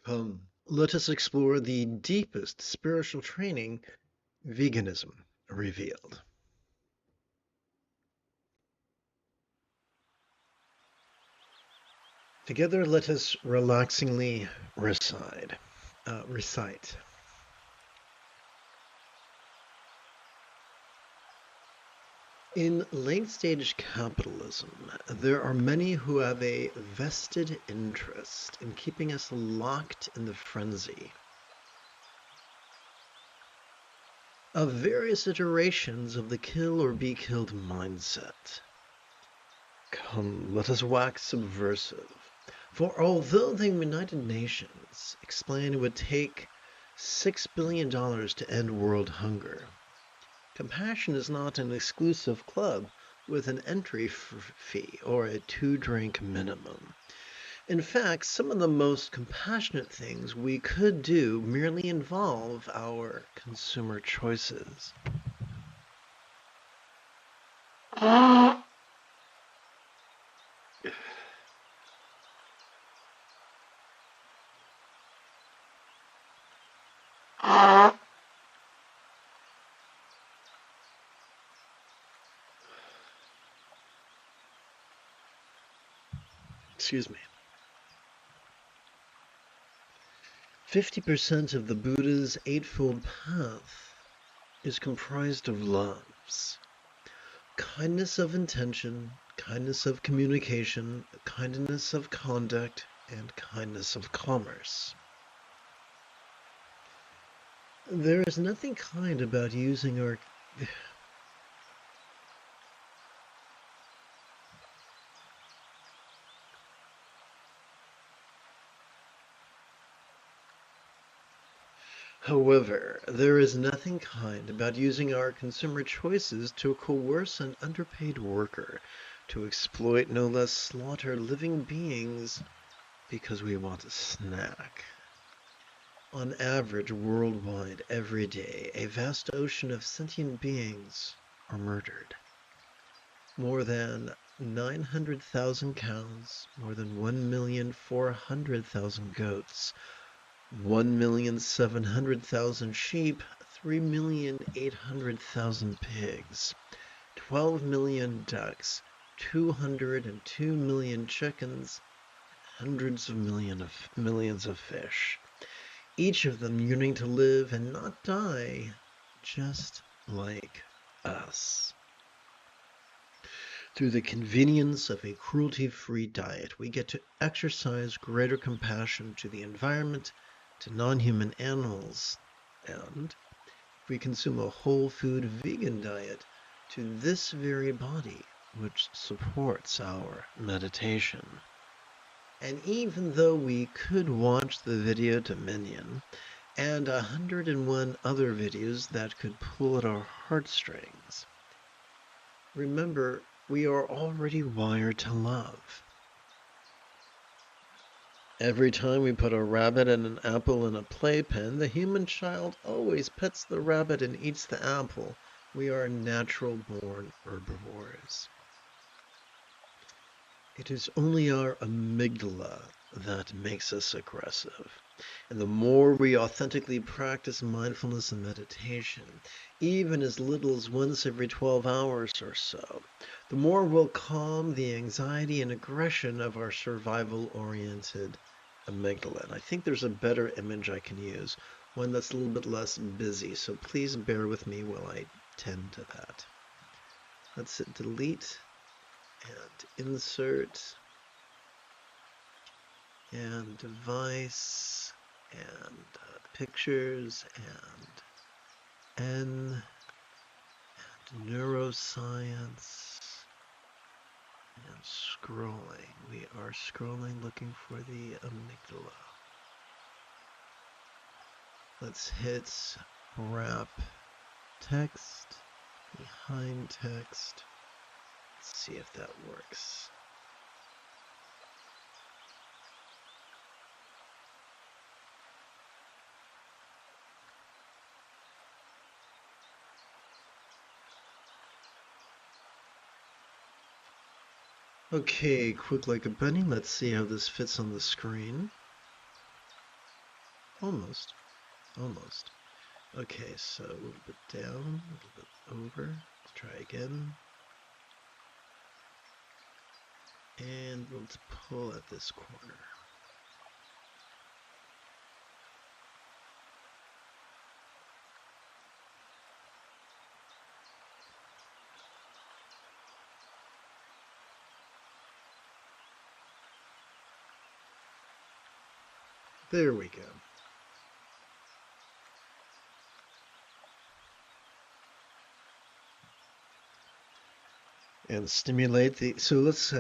Come, let us explore the deepest spiritual training, veganism revealed. Together, let us relaxingly recite. In late-stage capitalism, there are many who have a vested interest in keeping us locked in the frenzy of various iterations of the kill or be killed mindset. Come, let us wax subversive. For although the United Nations explained it would take $6 billion to end world hunger, compassion is not an exclusive club with an entry fee or a 2-drink minimum. In fact, some of the most compassionate things we could do merely involve our consumer choices. Excuse me. 50% of the Buddha's Eightfold Path is comprised of loves. Kindness of intention, kindness of communication, kindness of conduct, and kindness of commerce. There is nothing kind about using our... However, there is nothing kind about using our consumer choices to coerce an underpaid worker, to exploit, no less slaughter living beings because we want a snack. On average, worldwide, every day, a vast ocean of sentient beings are murdered. More than 900,000 cows, more than 1,400,000 goats, 1,700,000 sheep, 3,800,000 pigs, 12 million ducks, 202 million chickens, hundreds of millions of fish, each of them yearning to live and not die, just like us. Through the convenience of a cruelty-free diet, we get to exercise greater compassion to the environment, to non-human animals, and if we consume a whole food vegan diet, to this very body which supports our meditation. And even though we could watch the video Dominion and 101 other videos that could pull at our heartstrings, remember, we are already wired to love. Every time we put a rabbit and an apple in a playpen, the human child always pets the rabbit and eats the apple. We are natural-born herbivores. It is only our amygdala that makes us aggressive. And the more we authentically practice mindfulness and meditation, even as little as once every 12 hours or so, the more we'll calm the anxiety and aggression of our survival-oriented amygdala. And I think there's a better image I can use, one that's a little bit less busy, so please bear with me while I tend to that. Let's hit delete and insert and device and pictures and N and neuroscience and scrolling. We are scrolling looking for the amygdala. Let's hit wrap text behind text. Let's see if that works. Okay, quick like a bunny. Let's see how this fits on the screen. Almost. Almost. Okay, so a little bit down, a little bit over. Let's try again. And let's pull at this corner. There we go. And stimulate the, so let's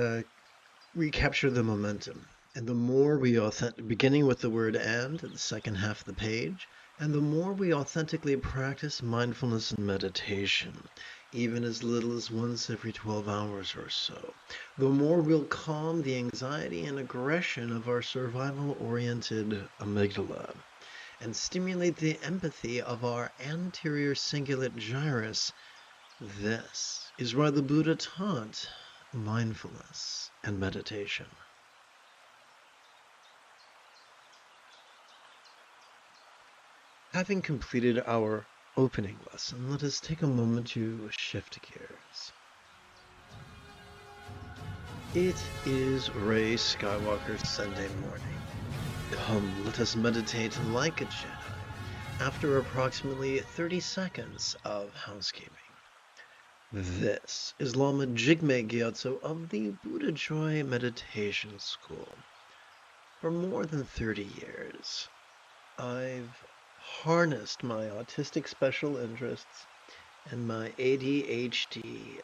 recapture the momentum. And the more we beginning with the word and the second half of the page, and the more we authentically practice mindfulness and meditation, even as little as once every 12 hours or so, the more we'll calm the anxiety and aggression of our survival-oriented amygdala and stimulate the empathy of our anterior cingulate gyrus. This is why the Buddha taught mindfulness and meditation. Having completed our opening lesson, let us take a moment to shift gears. It is Rey Skywalker's Sunday morning. Come, let us meditate like a Jedi after approximately 30 seconds of housekeeping. This is Lama Jigme Gyatso of the Buddha Joy Meditation School. For more than 30 years, I've harnessed my autistic special interests and my ADHD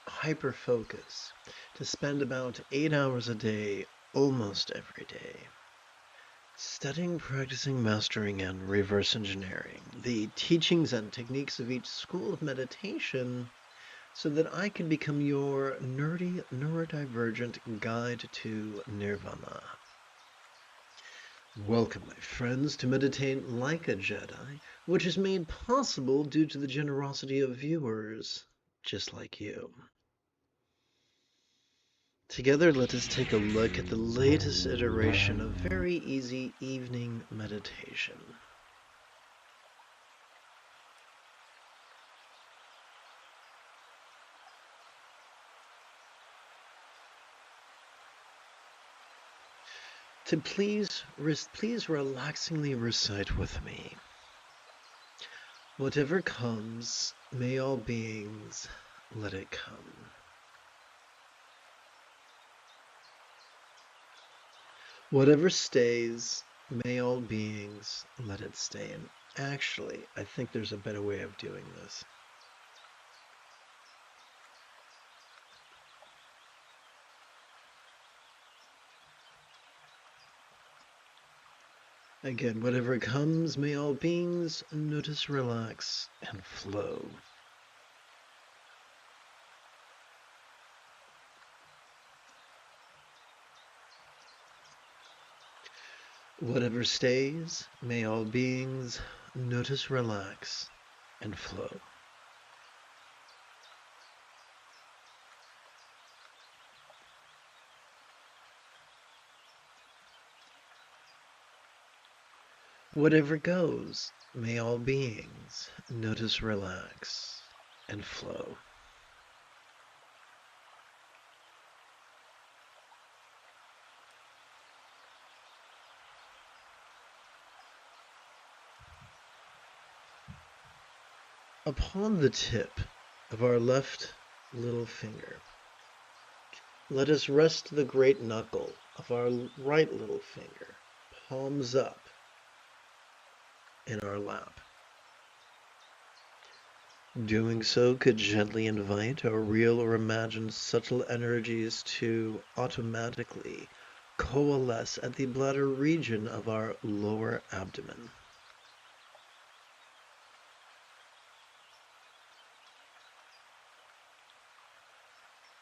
hyperfocus to spend about 8 hours a day almost every day studying, practicing, mastering, and reverse engineering the teachings and techniques of each school of meditation so that I can become your nerdy, neurodivergent guide to nirvana. Welcome, my friends, to Meditate Like a Jedi, which is made possible due to the generosity of viewers just like you. Together, let us take a look at the latest iteration of very easy evening meditation. To please relaxingly recite with me. Whatever comes, may all beings let it come. Whatever stays, may all beings let it stay. And actually, I think there's a better way of doing this. Again, whatever comes, may all beings notice, relax, and flow. Whatever stays, may all beings notice, relax, and flow. Whatever goes, may all beings notice, relax, and flow. Upon the tip of our left little finger, let us rest the great knuckle of our right little finger, palms up, in our lap. Doing so could gently invite our real or imagined subtle energies to automatically coalesce at the bladder region of our lower abdomen.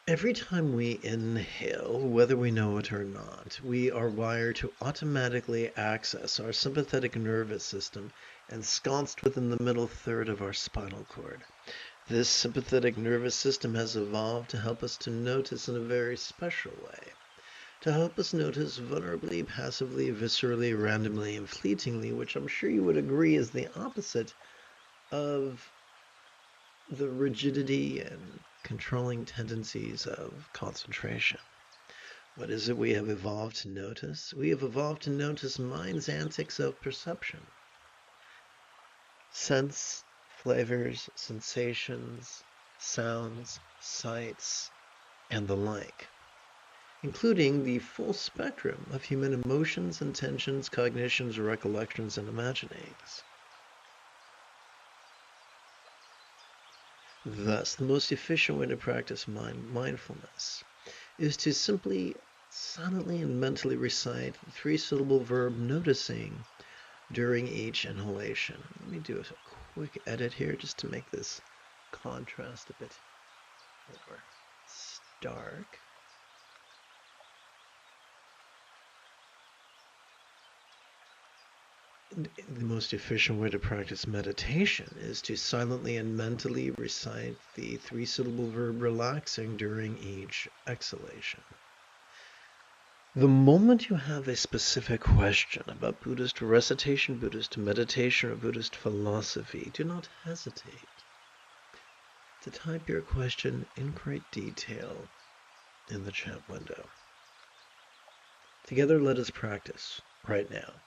Every time we inhale, whether we know it or not, we are wired to automatically access our sympathetic nervous system ensconced within the middle third of our spinal cord. This sympathetic nervous system has evolved to help us to notice in a very special way, to help us notice vulnerably, passively, viscerally, randomly, and fleetingly, which I'm sure you would agree is the opposite of the rigidity and controlling tendencies of concentration. What is it we have evolved to notice? We have evolved to notice mind's antics of perception. Sense, flavors, sensations, sounds, sights, and the like, including the full spectrum of human emotions, intentions, cognitions, recollections, and imaginings. Thus, the most efficient way to practice mindfulness is to simply silently and mentally recite the three-syllable verb noticing during each inhalation. Let me do a quick edit here just to make this contrast a bit more stark. The most efficient way to practice meditation is to silently and mentally recite the three-syllable verb relaxing during each exhalation. The moment you have a specific question about Buddhist recitation, Buddhist meditation, or Buddhist philosophy, do not hesitate to type your question in great detail in the chat window. Together, let us practice right now.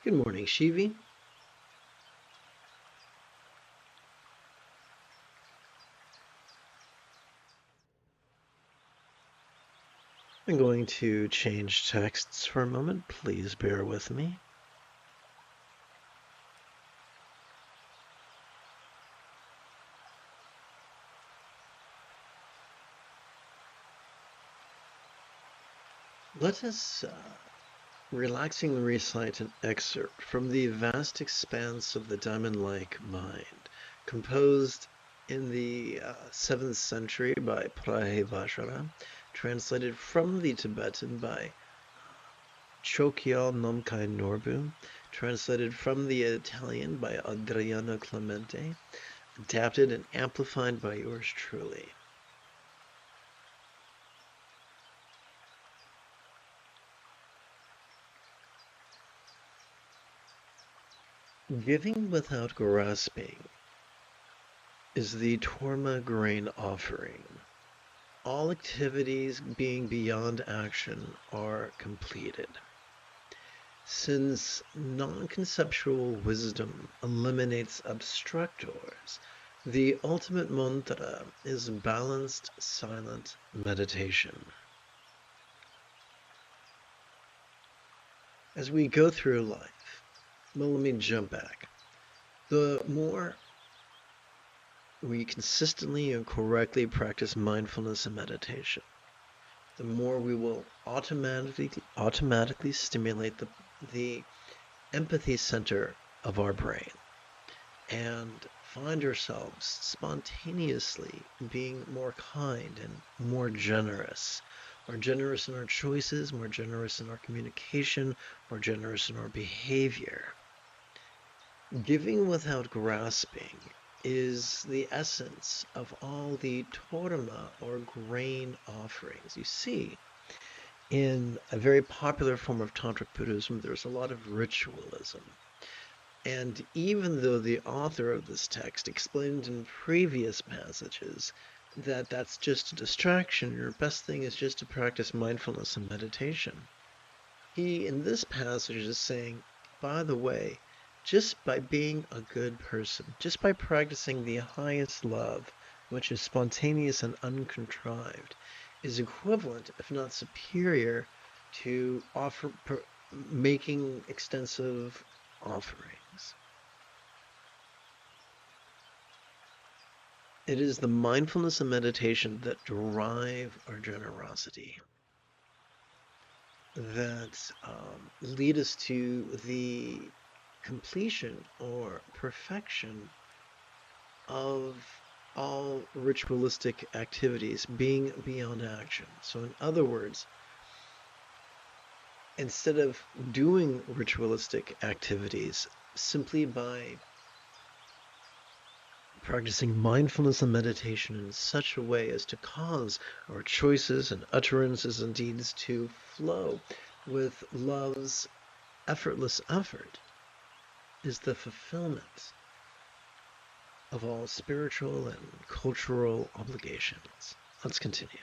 Good morning, Shivi. I'm going to change texts for a moment. Please bear with me. Let us relaxingly recite an excerpt from the vast expanse of the diamond-like mind, composed in the 7th century by Prahevajra, translated from the Tibetan by Chokyal Nomkai Norbu, translated from the Italian by Adriano Clemente, adapted and amplified by yours truly. Giving without grasping is the Torma grain offering. All activities being beyond action are completed. Since non-conceptual wisdom eliminates obstructors, the ultimate mantra is balanced, silent meditation. As we go through life, well, let me jump back. The more we consistently and correctly practice mindfulness and meditation, the more we will automatically stimulate the empathy center of our brain and find ourselves spontaneously being more kind and more generous in our choices, more generous in our communication, more generous in our behavior. Giving without grasping is the essence of all the torma, or grain offerings. You see, in a very popular form of Tantric Buddhism, there's a lot of ritualism. And even though the author of this text explained in previous passages that that's just a distraction, your best thing is just to practice mindfulness and meditation, he, in this passage, is saying, by the way, just by being a good person, just by practicing the highest love, which is spontaneous and uncontrived, is equivalent, if not superior, to making extensive offerings. It is the mindfulness and meditation that drive our generosity, that lead us to the completion or perfection of all ritualistic activities being beyond action. So in other words, instead of doing ritualistic activities simply by practicing mindfulness and meditation in such a way as to cause our choices and utterances and deeds to flow with love's effortless effort, is the fulfillment of all spiritual and cultural obligations. Let's continue.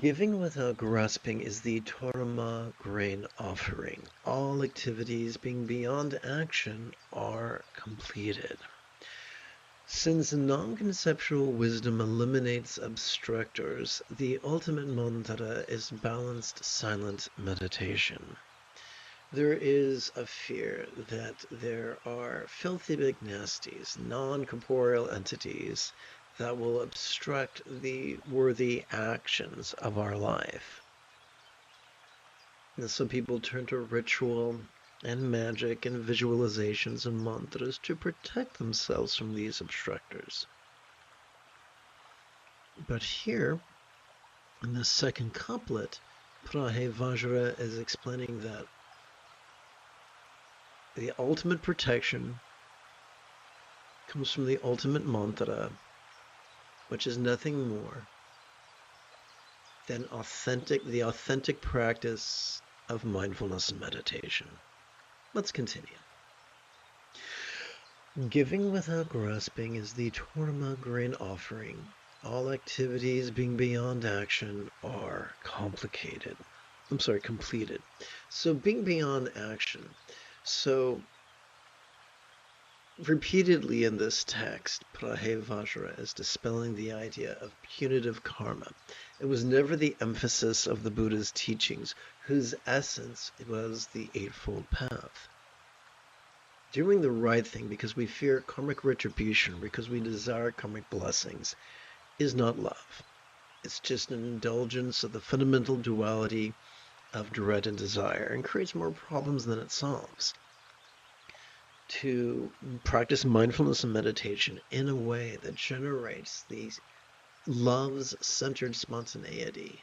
Giving without grasping is the Torma grain offering. All activities being beyond action are completed. Since non-conceptual wisdom eliminates obstructors, the ultimate mantra is balanced, silent meditation. There is a fear that there are filthy big nasties, non-corporeal entities that will obstruct the worthy actions of our life. And so people turn to ritual and magic and visualizations and mantras to protect themselves from these obstructors. But here, in the second couplet, Prahevajra is explaining that the ultimate protection comes from the ultimate mantra, which is nothing more than the authentic practice of mindfulness and meditation. Let's continue. Giving without grasping is the Torma grain offering. All activities being beyond action are complicated. completed. So being beyond action. So repeatedly in this text, Prahevajra is dispelling the idea of punitive karma. It was never the emphasis of the Buddha's teachings, whose essence was the Eightfold Path. Doing the right thing because we fear karmic retribution, because we desire karmic blessings, is not love. It's just an indulgence of the fundamental duality of dread and desire, and creates more problems than it solves. To practice mindfulness and meditation in a way that generates these love's centered spontaneity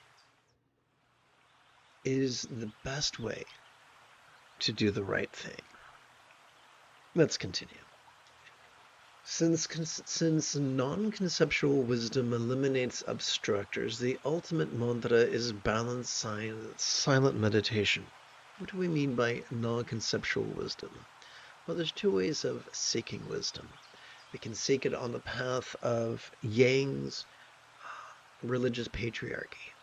is the best way to do the right thing. Let's continue. Since non-conceptual wisdom eliminates obstructors, the ultimate mantra is balanced silent meditation. What do we mean by non-conceptual wisdom? Well, there's two ways of seeking wisdom. We can seek it on the path of Yang's religious patriarchy,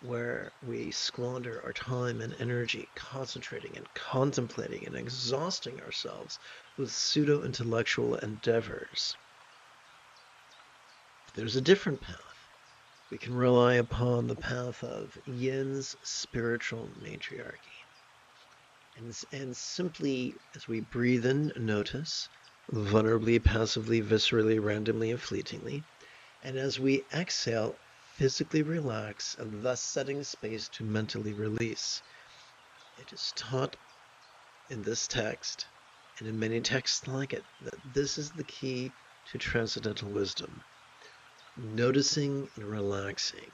where we squander our time and energy concentrating and contemplating and exhausting ourselves with pseudo-intellectual endeavors. There's a different path. We can rely upon the path of Yin's spiritual matriarchy. And simply, as we breathe in, notice, vulnerably, passively, viscerally, randomly, and fleetingly. And as we exhale, physically relax, and thus setting space to mentally release. It is taught in this text, and in many texts like it, that this is the key to transcendental wisdom. Noticing and relaxing.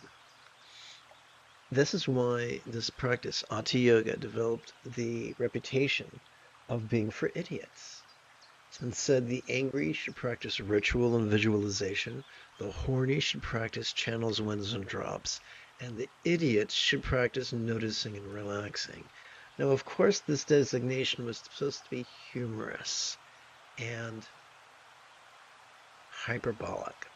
This is why this practice, Hatha Yoga, developed the reputation of being for idiots. It's been said the angry should practice ritual and visualization, the horny should practice channels, winds, and drops, and the idiots should practice noticing and relaxing. Now, of course, this designation was supposed to be humorous and hyperbolic.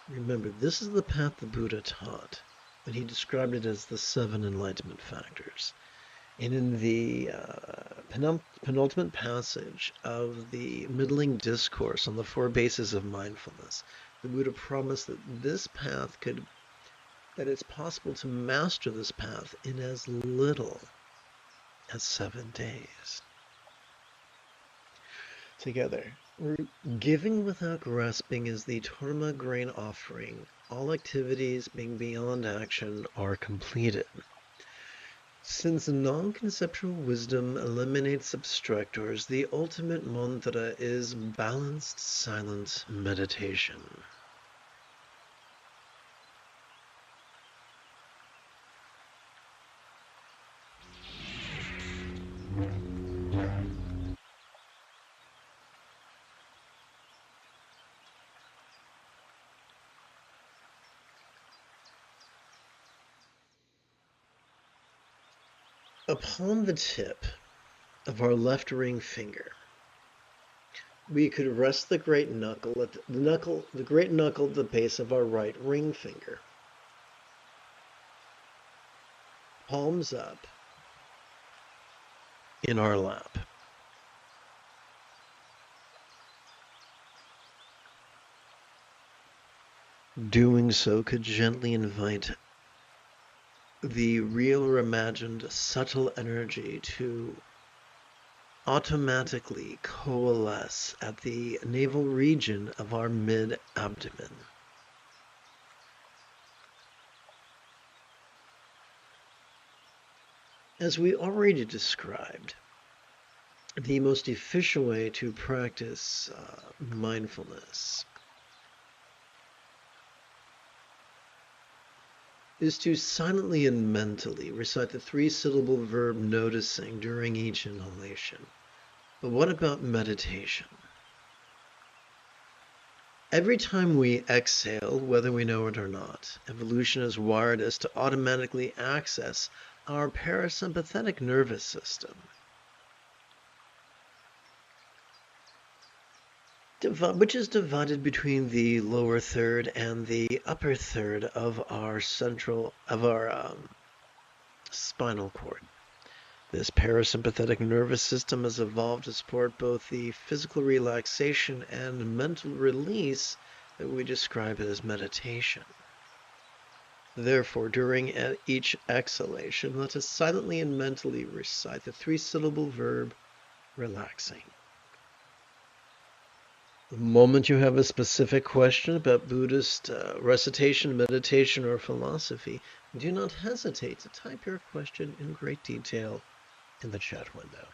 Remember, this is the path the Buddha taught when he described it as the 7 enlightenment factors. And in the penultimate passage of the middling discourse on the 4 bases of mindfulness, the Buddha promised that that it's possible to master this path in as little as 7 days. Together, giving without grasping is the Dharma grain offering. All activities being beyond action are completed. Since non-conceptual wisdom eliminates obstructors, the ultimate mantra is balanced silent meditation. Upon the tip of our left ring finger, we could rest the great knuckle at the base of our right ring finger. Palms up in our lap. Doing so could gently invite the real or imagined subtle energy to automatically coalesce at the navel region of our mid-abdomen. As we already described, the most efficient way to practice mindfulness is to silently and mentally recite the 3-syllable verb noticing during each inhalation. But what about meditation? Every time we exhale, whether we know it or not, evolution has wired us to automatically access our parasympathetic nervous system. which is divided between the lower third and the upper third of our spinal cord. This parasympathetic nervous system has evolved to support both the physical relaxation and mental release that we describe as meditation. Therefore, during each exhalation, let us silently and mentally recite the three-syllable verb, relaxing. The moment you have a specific question about Buddhist recitation, meditation, or philosophy, do not hesitate to type your question in great detail in the chat window.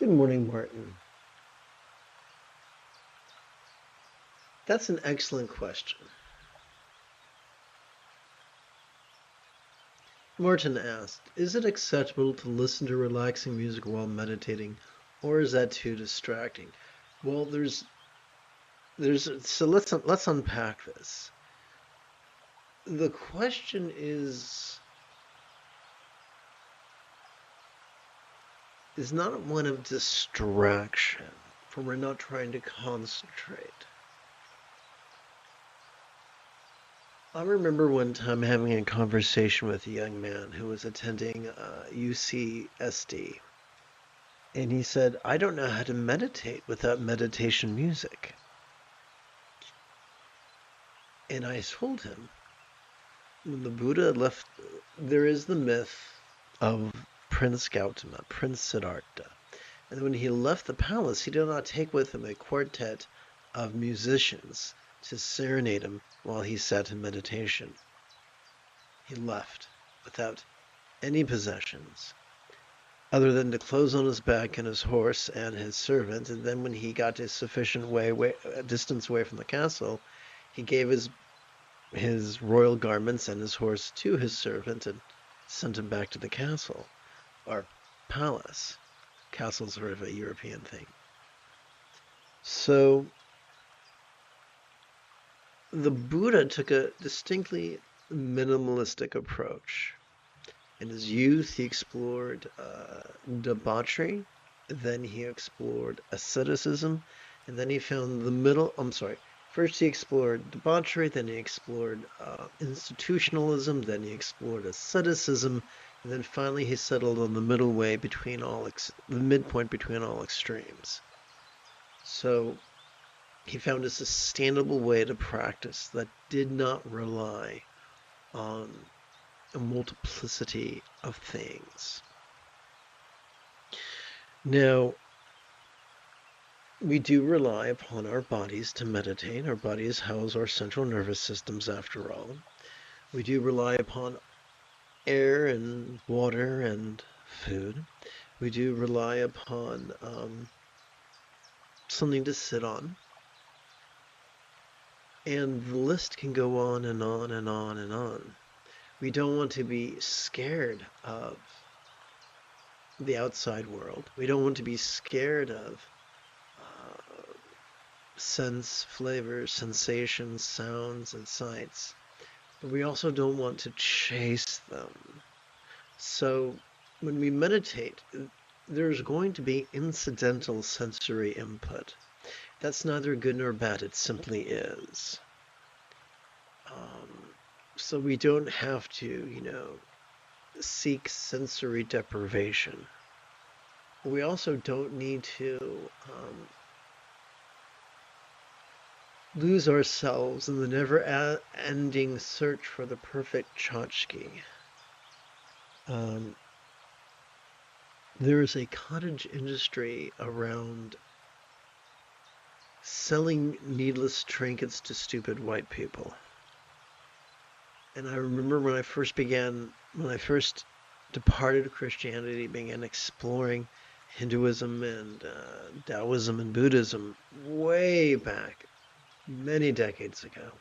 Good morning, Martin. That's an excellent question. Martin asked, is it acceptable to listen to relaxing music while meditating, or is that too distracting? Well, so let's unpack this. The question is not one of distraction, for we're not trying to concentrate. I remember one time having a conversation with a young man who was attending UCSD, and he said, I don't know how to meditate without meditation music. And I told him, when the Buddha left, there is the myth of Prince Gautama, Prince Siddhartha. And when he left the palace, he did not take with him a quartet of musicians to serenade him while he sat in meditation. He left without any possessions, other than the clothes on his back and his horse and his servant. And then when he got to sufficient distance away from the castle, he gave his royal garments and his horse to his servant and sent him back to the castle, or palace. Castle's sort of a European thing. So the Buddha took a distinctly minimalistic approach. In his youth, he explored debauchery, then he explored asceticism, and then he found the middle. First he explored debauchery, then he explored institutionalism, then he explored asceticism, and then finally he settled on the middle way between the midpoint between all extremes. So he found a sustainable way to practice that did not rely on a multiplicity of things. Now, we do rely upon our bodies to meditate. Our bodies house our central nervous systems, after all. We do rely upon air and water and food. We do rely upon something to sit on. And the list can go on and on and on and on. We don't want to be scared of the outside world. We don't want to be scared of sense, flavors, sensations, sounds, and sights. But we also don't want to chase them. So when we meditate, there's going to be incidental sensory input. That's neither good nor bad, it simply is. So we don't have to, seek sensory deprivation. We also don't need to lose ourselves in the never-ending search for the perfect tchotchke. There is a cottage industry around selling needless trinkets to stupid white people. And I remember when I first departed Christianity, began exploring Hinduism and Taoism and Buddhism way back, many decades ago.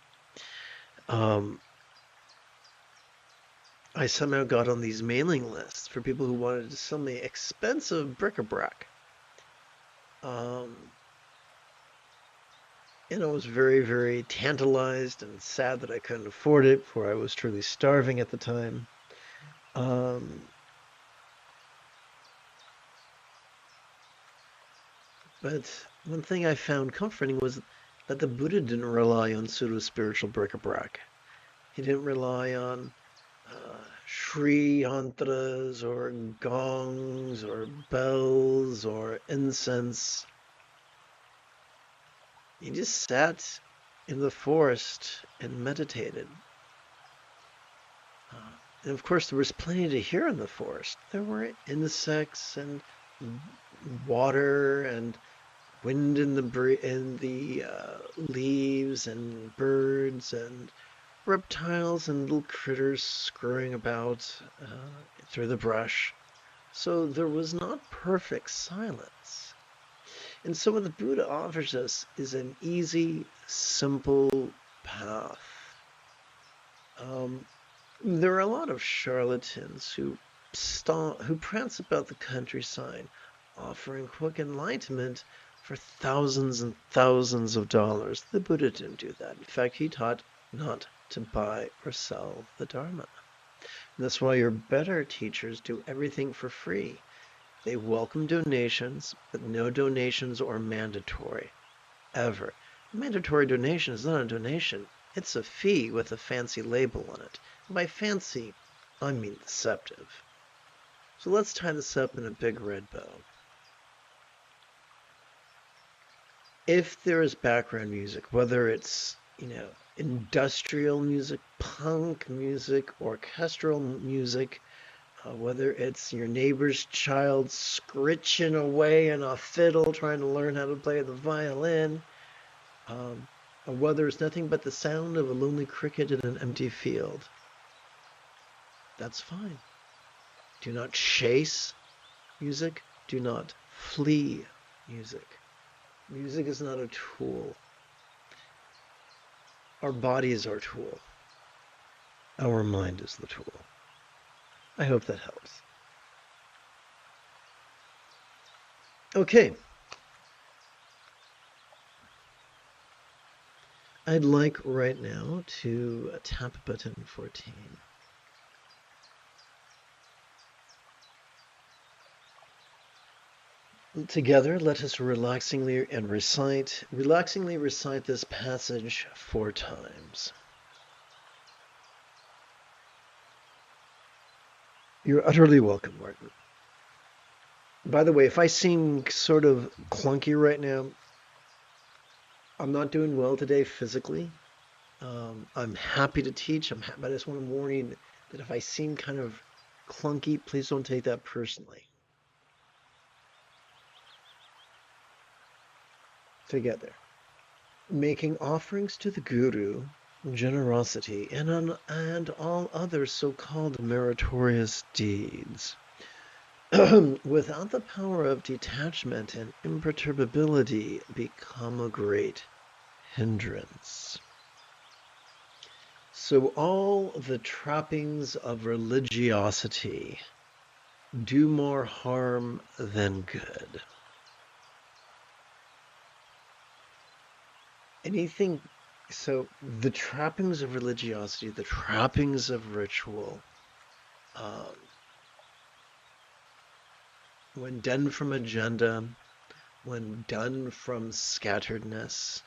I somehow got on these mailing lists for people who wanted to sell me expensive bric-a-brac. And I was very, very tantalized and sad that I couldn't afford it, for I was truly starving at the time. But one thing I found comforting was that the Buddha didn't rely on pseudo-spiritual bric-a-brac. He didn't rely on Shri yantras or gongs or bells or incense. He just sat in the forest and meditated. And of course, there was plenty to hear in the forest. There were insects and water and wind in the leaves and birds and reptiles and little critters scurrying about through the brush. So there was not perfect silence. And so what the Buddha offers us is an easy, simple path. There are a lot of charlatans who prance about the countryside, offering quick enlightenment for thousands and thousands of dollars. The Buddha didn't do that. In fact, he taught not to buy or sell the Dharma. And that's why your better teachers do everything for free. They welcome donations, but no donations are mandatory, ever. Mandatory donation is not a donation. It's a fee with a fancy label on it. And by fancy, I mean deceptive. So let's tie this up in a big red bow. If there is background music, whether it's, industrial music, punk music, orchestral music, whether it's your neighbor's child scritching away on a fiddle trying to learn how to play the violin, or whether it's nothing but the sound of a lonely cricket in an empty field, that's fine. Do not chase music. Do not flee music. Music is not a tool. Our body is our tool. Our mind is the tool. I hope that helps. Okay. I'd like right now to tap button 14. Together, let us relaxingly recite this passage 4 times. You're utterly welcome, Martin. By the way, if I seem sort of clunky right now, I'm not doing well today physically. I'm happy to teach. But I just want to warn you that if I seem kind of clunky, please don't take that personally. Together. Making offerings to the Guru, generosity, and all other so-called meritorious deeds. Without the power of detachment and imperturbability become a great hindrance. So all the trappings of religiosity do more harm than good. So the trappings of religiosity, the trappings of ritual, when done from agenda, when done from scatteredness,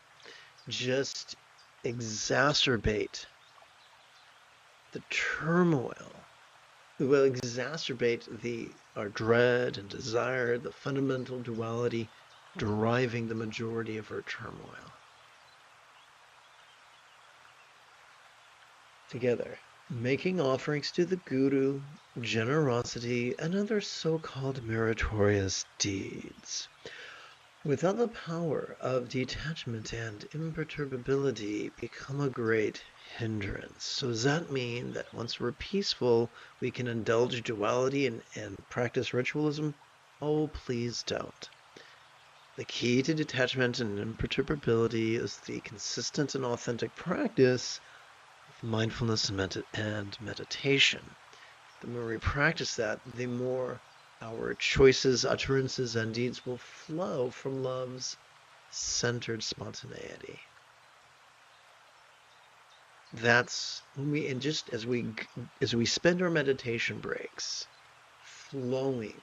just exacerbate the turmoil. It will exacerbate our dread and desire, the fundamental duality driving the majority of our turmoil. Together, making offerings to the Guru, generosity, and other so-called meritorious deeds. Without the power of detachment and imperturbability become a great hindrance. So does that mean that once we're peaceful, we can indulge duality and practice ritualism? Oh, please don't. The key to detachment and imperturbability is the consistent and authentic practice of mindfulness and meditation. The more we practice that, the more our choices, utterances, and deeds will flow from love's centered spontaneity. That's when as we spend our meditation breaks flowing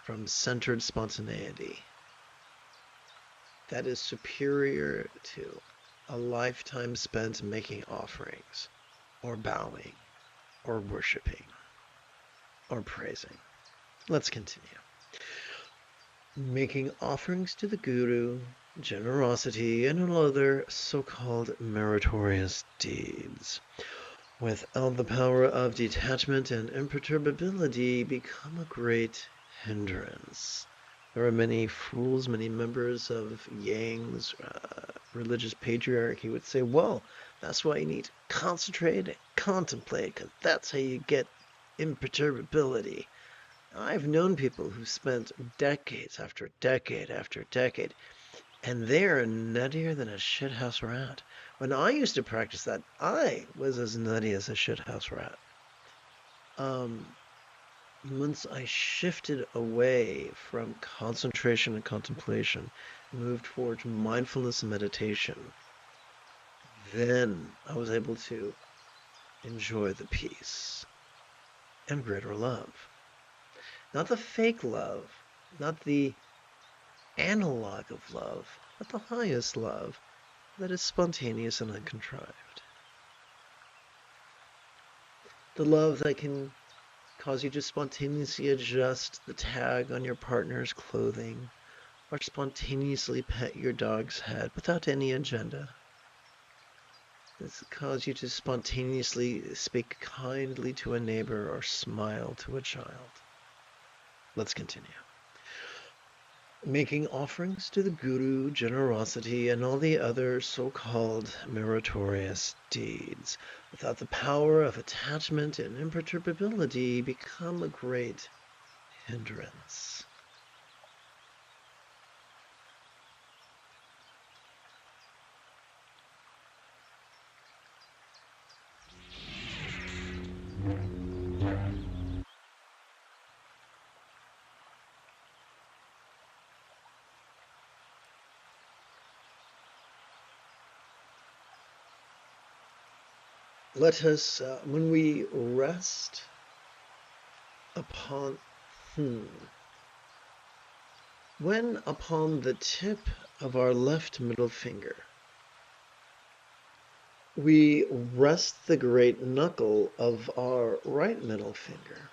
from centered spontaneity, that is superior to a lifetime spent making offerings, or bowing, or worshiping, or praising. Let's continue. Making offerings to the Guru, generosity, and all other so-called meritorious deeds. Without the power of detachment and imperturbability become a great hindrance. There are many fools, many members of Yang's religious patriarchy would say, well, that's why you need to concentrate and contemplate, because that's how you get imperturbability. I've known people who spent decades after decade after decade, and they're nuttier than a shithouse rat. When I used to practice that, I was as nutty as a shithouse rat. Once I shifted away from concentration and contemplation, moved towards mindfulness and meditation, then I was able to enjoy the peace and greater love. Not the fake love, not the analog of love, but the highest love that is spontaneous and uncontrived. The love that can cause you to spontaneously adjust the tag on your partner's clothing, or spontaneously pet your dog's head without any agenda. This cause you to spontaneously speak kindly to a neighbor or smile to a child. Let's continue. Making offerings to the guru, generosity, and all the other so-called meritorious deeds without the power of attachment and imperturbability become a great hindrance. Let us, when we rest upon, when upon the tip of our left middle finger, we rest the great knuckle of our right middle finger,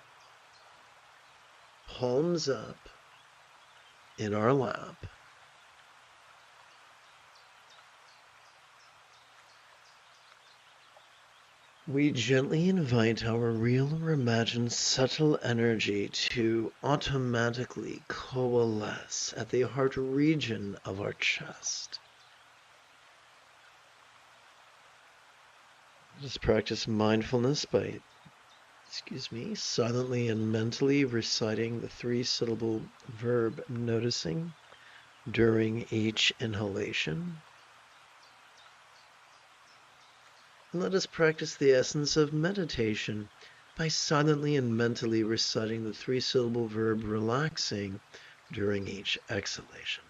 palms up in our lap. We gently invite our real or imagined subtle energy to automatically coalesce at the heart region of our chest. Just practice mindfulness by, silently and mentally reciting the 3-syllable verb noticing during each inhalation. And let us practice the essence of meditation by silently and mentally reciting the 3-syllable verb relaxing during each exhalation.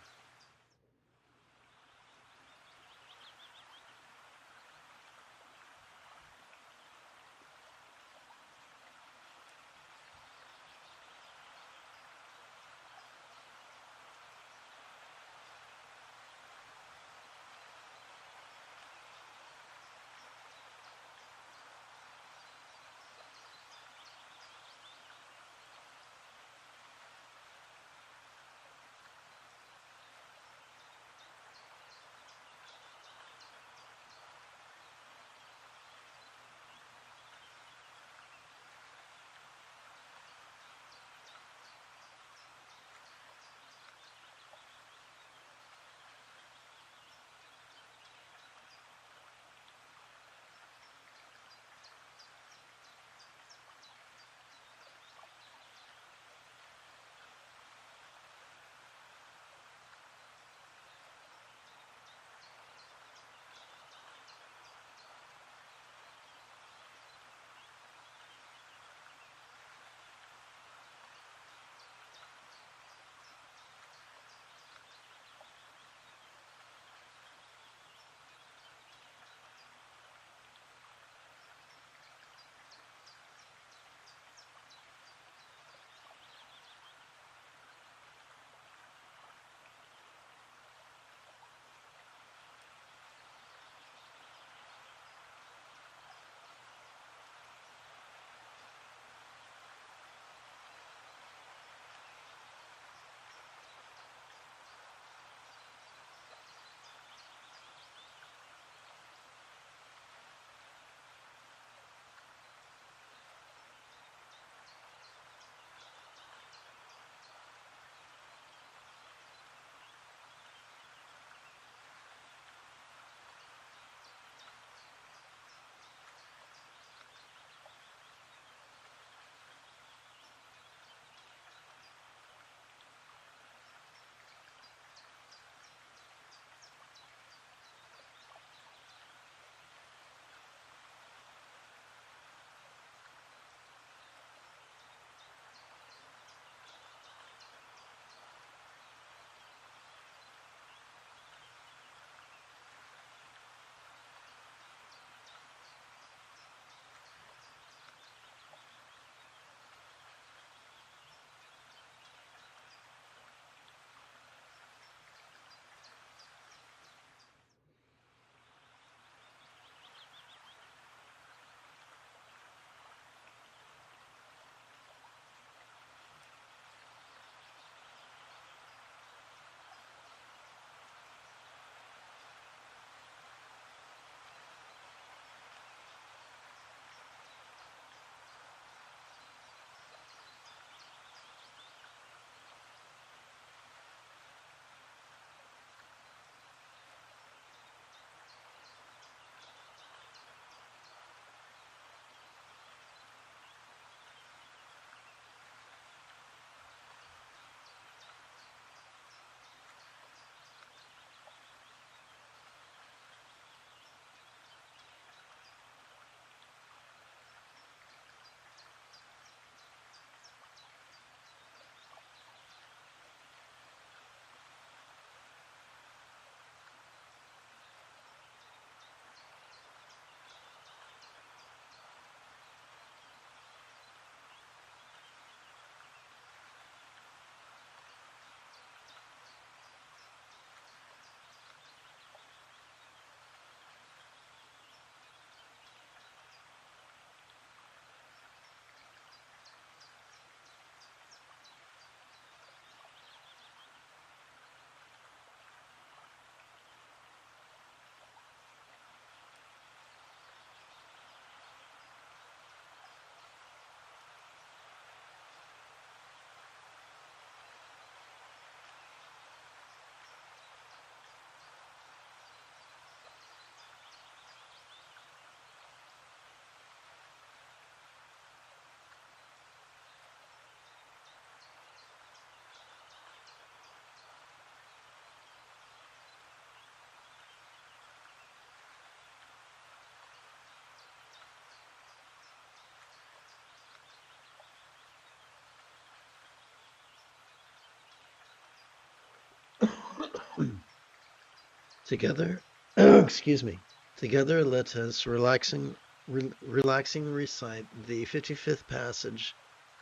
Together, excuse me. Together, let us relaxing recite the 55th passage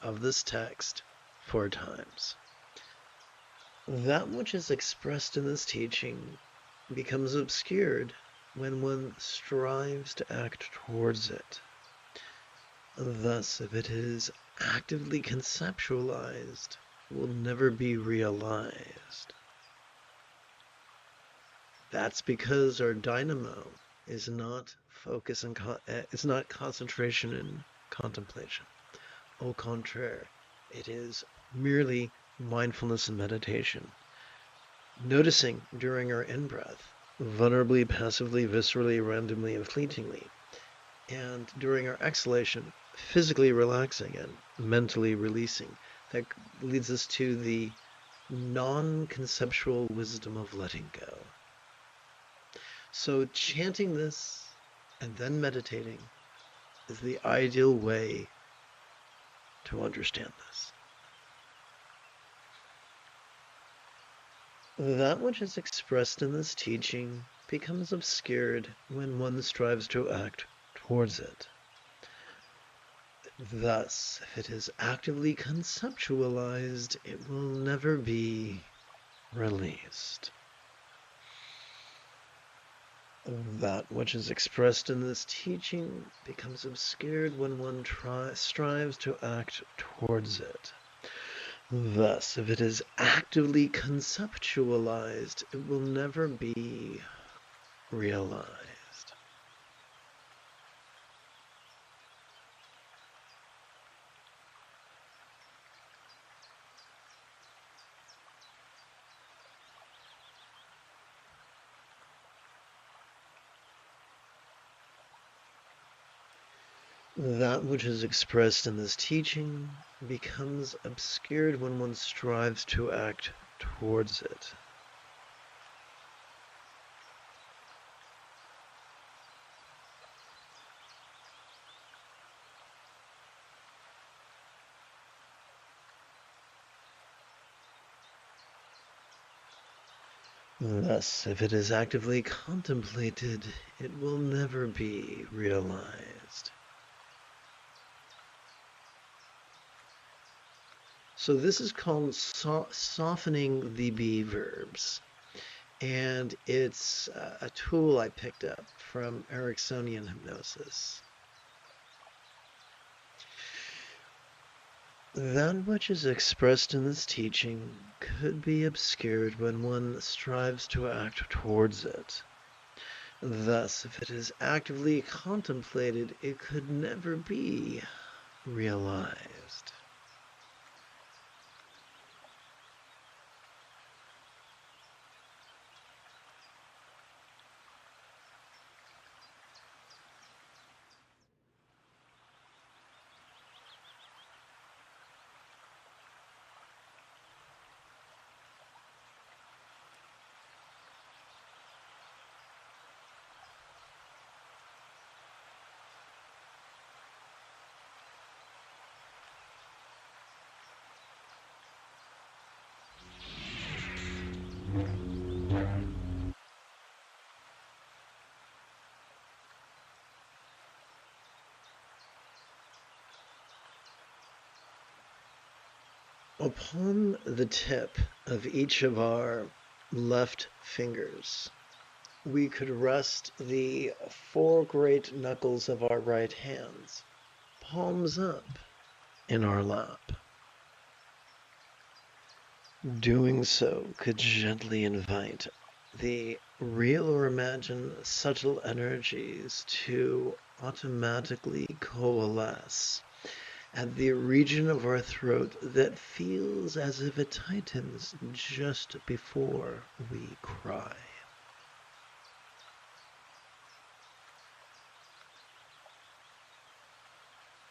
of this text 4 times. That which is expressed in this teaching becomes obscured when one strives to act towards it. Thus, if it is actively conceptualized, it will never be realized. That's because our dynamo is not focus and it's not concentration and contemplation. Au contraire, it is merely mindfulness and meditation. Noticing during our in-breath, vulnerably, passively, viscerally, randomly, and fleetingly. And during our exhalation, physically relaxing and mentally releasing. That leads us to the non-conceptual wisdom of letting go. So chanting this and then meditating is the ideal way to understand this. That which is expressed in this teaching becomes obscured when one strives to act towards it. Thus, if it is actively conceptualized, it will never be released. That which is expressed in this teaching becomes obscured when one strives to act towards it. Thus, if it is actively conceptualized, it will never be realized. That which is expressed in this teaching becomes obscured when one strives to act towards it. Thus, if it is actively contemplated, it will never be realized. So this is called softening the be verbs. And it's a tool I picked up from Ericksonian hypnosis. That which is expressed in this teaching could be obscured when one strives to act towards it. Thus, if it is actively contemplated, it could never be realized. Upon the tip of each of our left fingers, we could rest the 4 great knuckles of our right hands, palms up, in our lap. Doing so could gently invite the real or imagined subtle energies to automatically coalesce at the region of our throat that feels as if it tightens just before we cry.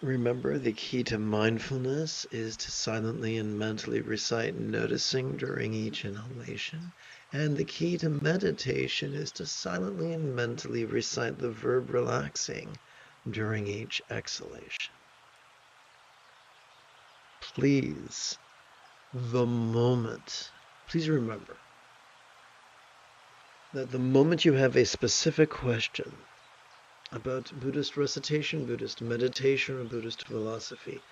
Remember, the key to mindfulness is to silently and mentally recite noticing during each inhalation, and the key to meditation is to silently and mentally recite the verb relaxing during each exhalation. Please, the moment, please remember, that the moment you have a specific question about Buddhist recitation, Buddhist meditation, or Buddhist philosophy,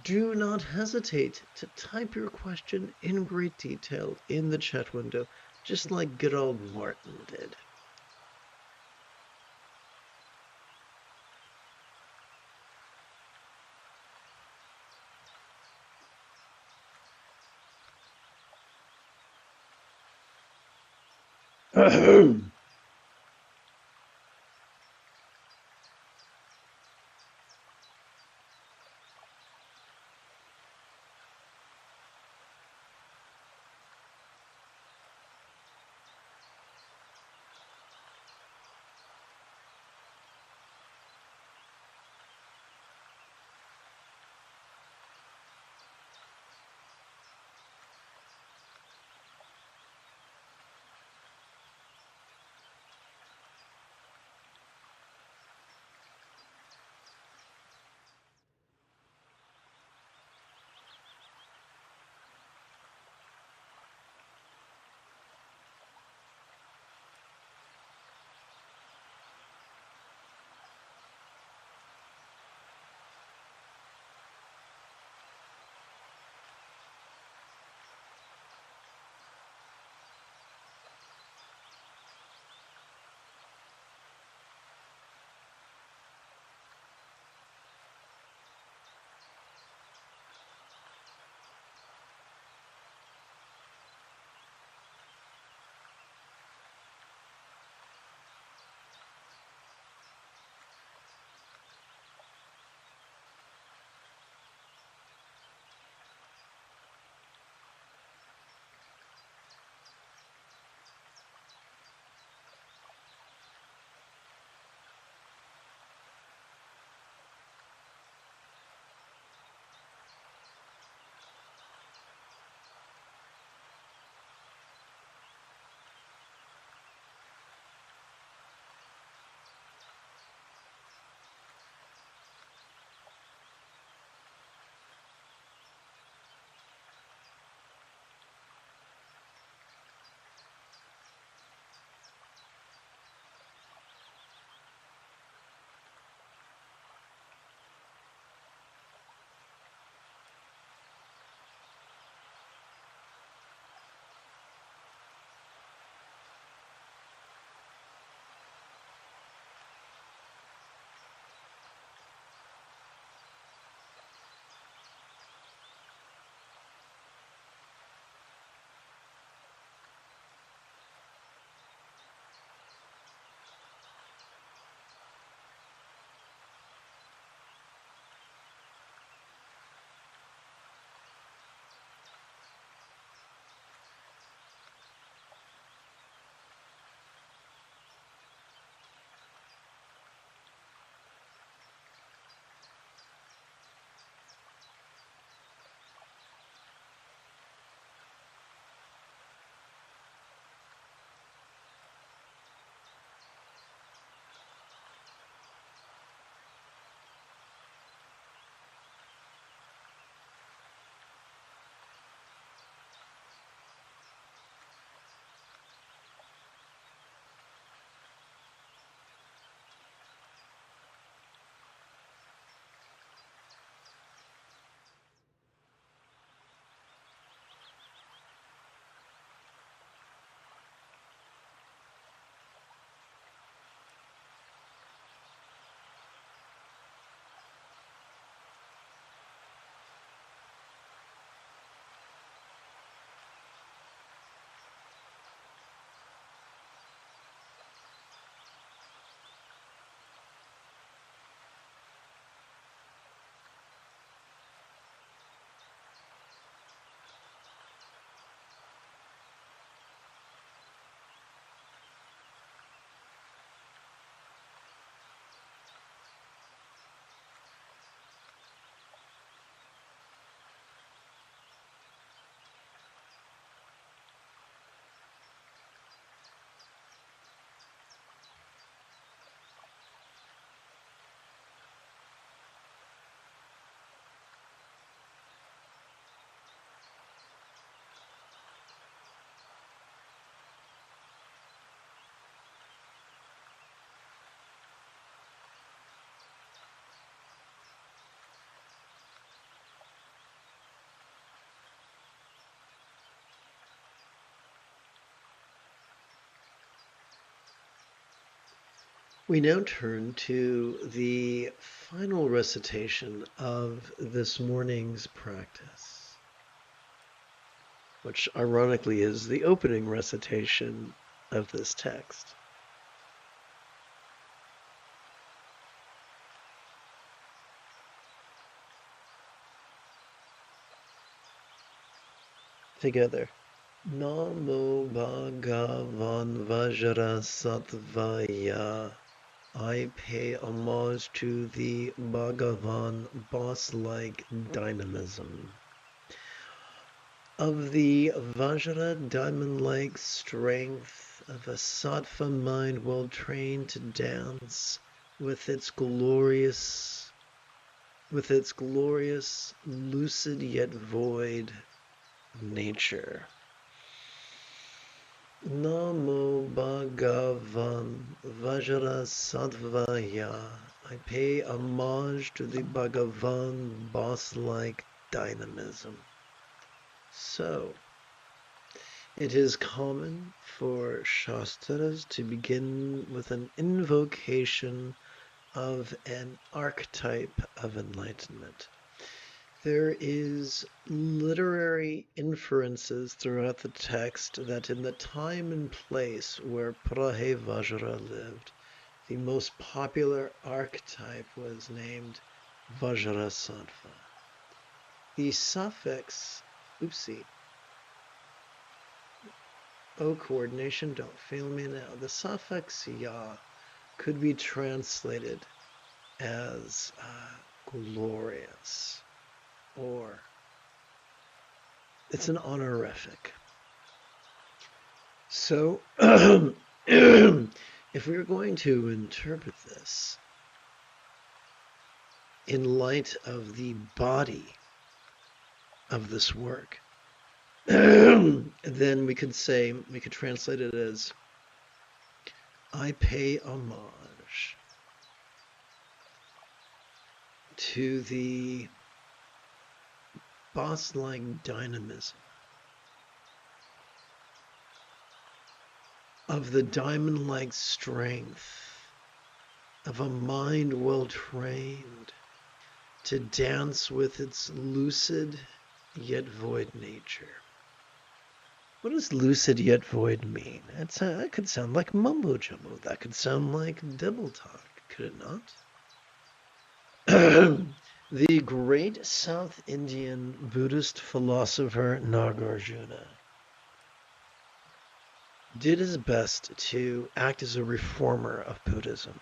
do not hesitate to type your question in great detail in the chat window, just like good old Martin did. We now turn to the final recitation of this morning's practice, which ironically is the opening recitation of this text. Together. Namo Bhagavan Vajrasattva. I pay homage to the Bhagavan boss-like dynamism. Of the Vajra diamond-like strength of a sattva mind well trained to dance with its glorious, lucid yet void nature. Namo Bhagavan Vajrasattvaya. I pay homage to the Bhagavan boss-like dynamism. So, it is common for Shastras to begin with an invocation of an archetype of enlightenment. There is literary inferences throughout the text that in the time and place where Prahe Vajra lived, the most popular archetype was named Vajrasattva. The suffix, coordination, don't fail me now. The suffix ya could be translated as glorious, or it's an honorific. So, if we were going to interpret this in light of the body of this work, then we could translate it as, I pay homage to the boss-like dynamism of the diamond-like strength of a mind well-trained to dance with its lucid yet void nature. What does lucid yet void mean? That could sound like mumbo-jumbo. That could sound like double talk, could it not? The great South Indian Buddhist philosopher Nagarjuna did his best to act as a reformer of Buddhism.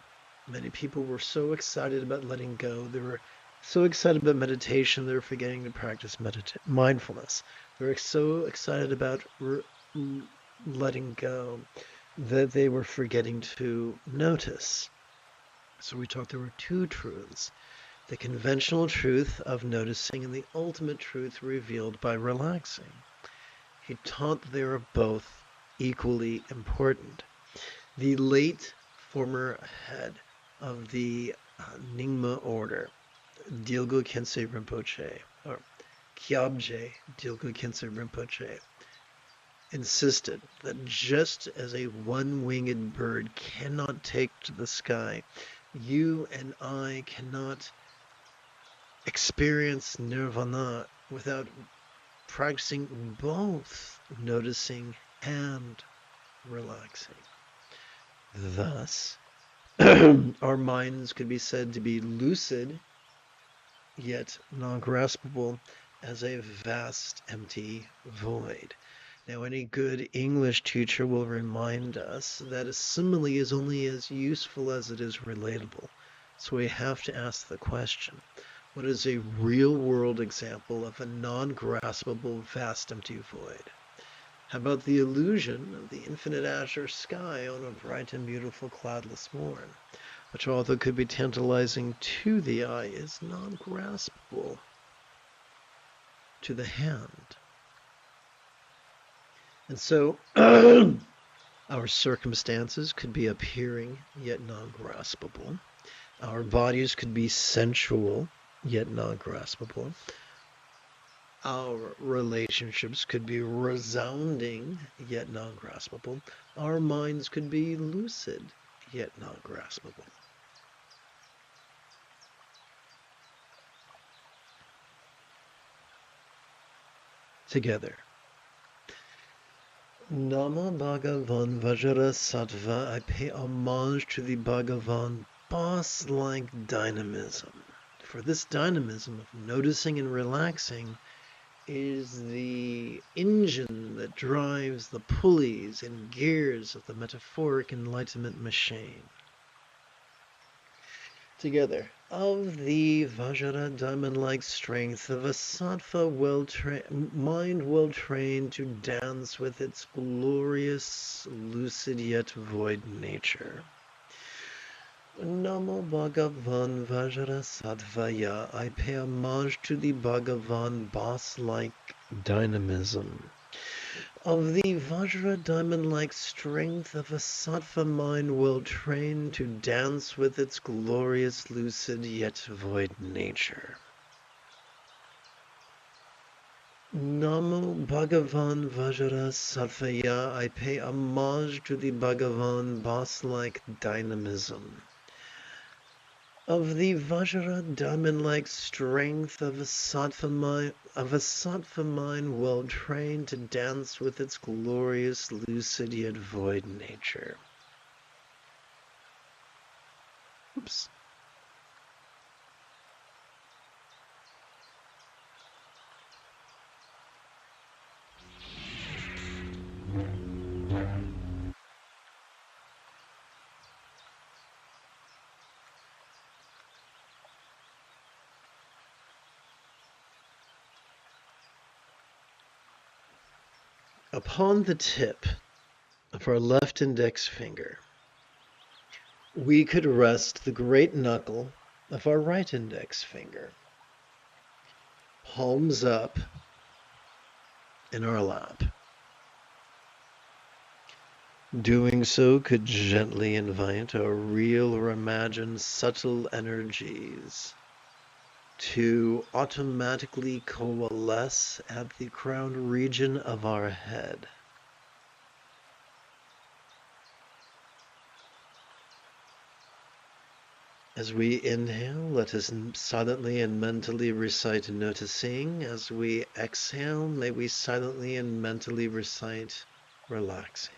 Many people were so excited about letting go. They were so excited about meditation, they were forgetting to practice mindfulness. They were so excited about letting go that they were forgetting to notice. So we taught there were two truths: the conventional truth of noticing and the ultimate truth revealed by relaxing. He taught they were both equally important. The late former head of the Nyingma order, Dilgo Khyentse Rinpoche, or Kyabje Dilgo Khyentse Rinpoche, insisted that just as a one-winged bird cannot take to the sky, you and I cannot experience nirvana without practicing both noticing and relaxing. Thus, our minds could be said to be lucid yet non-graspable as a vast empty void. Now, any good English teacher will remind us that a simile is only as useful as it is relatable. So we have to ask the question, what is a real-world example of a non-graspable vast empty void? How about the illusion of the infinite azure sky on a bright and beautiful cloudless morn, which, although could be tantalizing to the eye, is non-graspable to the hand? And so our circumstances could be appearing yet non-graspable. Our bodies could be sensual yet non-graspable. Our relationships could be resounding yet non-graspable. Our minds could be lucid yet not graspable. Together. Nama Bhagavan Vajra Sattva, I pay homage to the Bhagavan boss-like dynamism. For this dynamism of noticing and relaxing is the engine that drives the pulleys and gears of the metaphoric enlightenment machine. Together, of the Vajra diamond-like strength of a sattva mind well-trained to dance with its glorious, lucid yet void nature. Namo Bhagavan Vajra Sattvaya, I pay homage to the Bhagavan boss-like dynamism. Of the Vajra diamond-like strength of a sattva mind well-trained to dance with its glorious, lucid yet void nature. Namo Bhagavan Vajra Sattvaya, I pay homage to the Bhagavan boss-like dynamism. Of the Vajra diamond-like strength of a sattva mind well-trained to dance with its glorious, lucid yet void nature. Oops. Upon the tip of our left index finger, we could rest the great knuckle of our right index finger, palms up in our lap. Doing so could gently invite our real or imagined subtle energies to automatically coalesce at the crown region of our head. As we inhale, let us silently and mentally recite noticing. As we exhale, may we silently and mentally recite relaxing.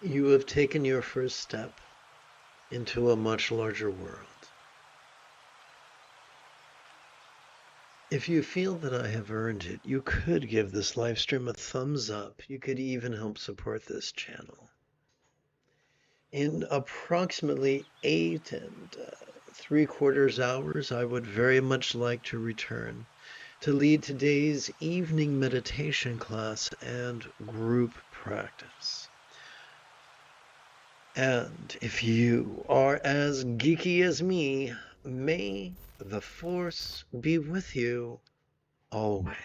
You have taken your first step into a much larger world. If you feel that I have earned it, you could give this live stream a thumbs up. You could even help support this channel. In approximately 8 3/4 hours, I would very much like to return to lead today's evening meditation class and group practice. And if you are as geeky as me, may the Force be with you always.